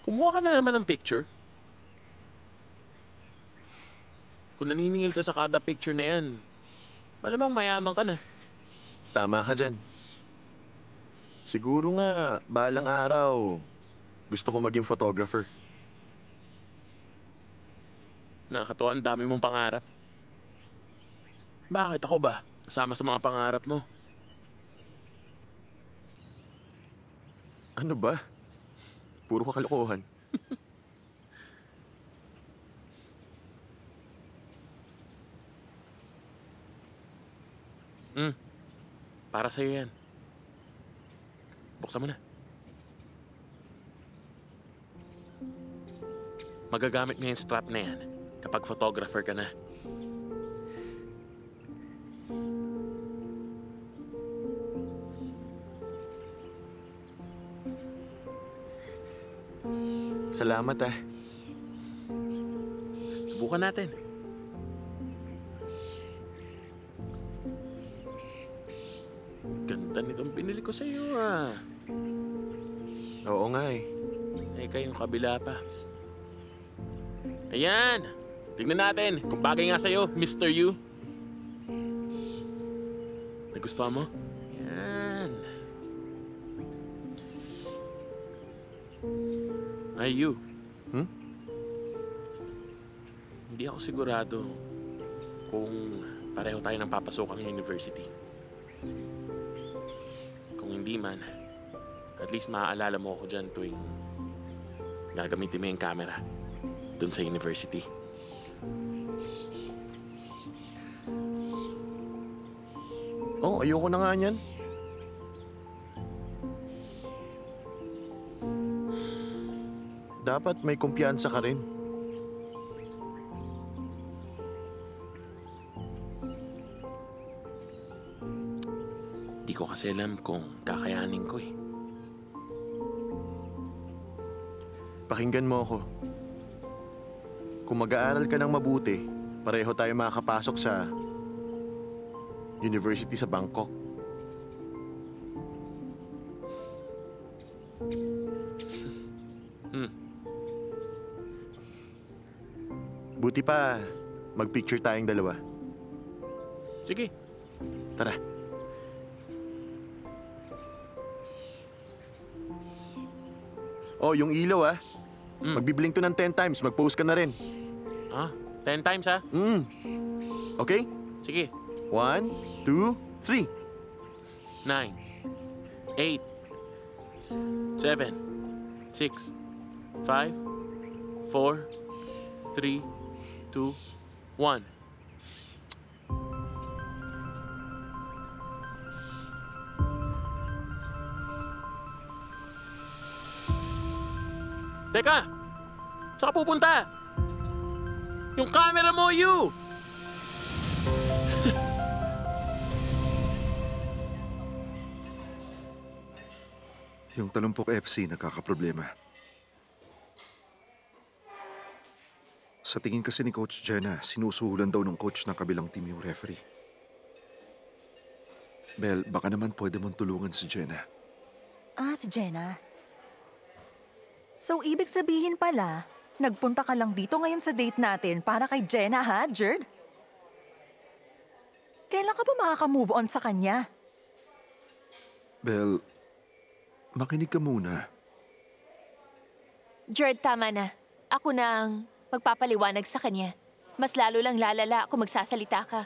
Kumuha ka na naman ng picture. Kung naniningil ka sa kada picture na yan, malamang mayaman ka na. Tama ka dyan. Siguro nga, balang araw, gusto ko maging photographer. Nakakatuwa, ang dami mong pangarap. Bakit ako ba? Kasama sa mga pangarap mo. Ano ba? Puro kakalokohan. Para sa'yo yan. Buksan mo na. Magagamit mo yung strap na yan kapag photographer ka na. Salamat ah. Subukan natin. Ganda nitong binili ko sa'yo ah. Oo nga eh. Teka, yung kabila pa. Ayan! Tignan natin kung bagay nga sa'yo, Mr. You. Nagustuhan mo? Ayan. Ay, you. Hindi ako sigurado kung pareho tayo ng papasok ang university. Kung hindi man, at least maaalala mo ako dyan tuwing gagamitin mo yung camera dun sa university. Oh, ayoko na nga niyan. Dapat may kumpiyansa ka rin. Di ko kasi alam kung kakayanin ko eh. Pakinggan mo ako. Kung mag-aaral ka ng mabuti, pareho tayo makakapasok sa university sa Bangkok. Buti pa, mag-picture tayong dalawa. Sige. Tara. Oh, yung ilaw ah. Magbiblink to ng 10 times. Mag-post ka na rin. Ah, 10 times ha? Okay? Sige. 1, 2, 3. 9, 8, 7, 6, 5, 4, 3, 2, 1. Teka! Saan ka pupunta? Yung camera mo, you! Yung Talumpok FC nagkakaproblema. Sa tingin kasi ni Coach Jenna, sinusuhulan daw ng coach ng kabilang team yung referee. Bel, baka naman pwede mong tulungan si Jenna. Ah, si Jenna. So, ibig sabihin pala, nagpunta ka lang dito ngayon sa date natin para kay Jenna, ha, Jerd? Kailan ka ba makaka-move on sa kanya? Bel, makinig ka muna. Jerd, tama na. Ako na ang magpapaliwanag sa kanya. Mas lalo lang lalala kung magsasalita ka.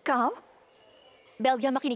Ikaw? Belgia, makinig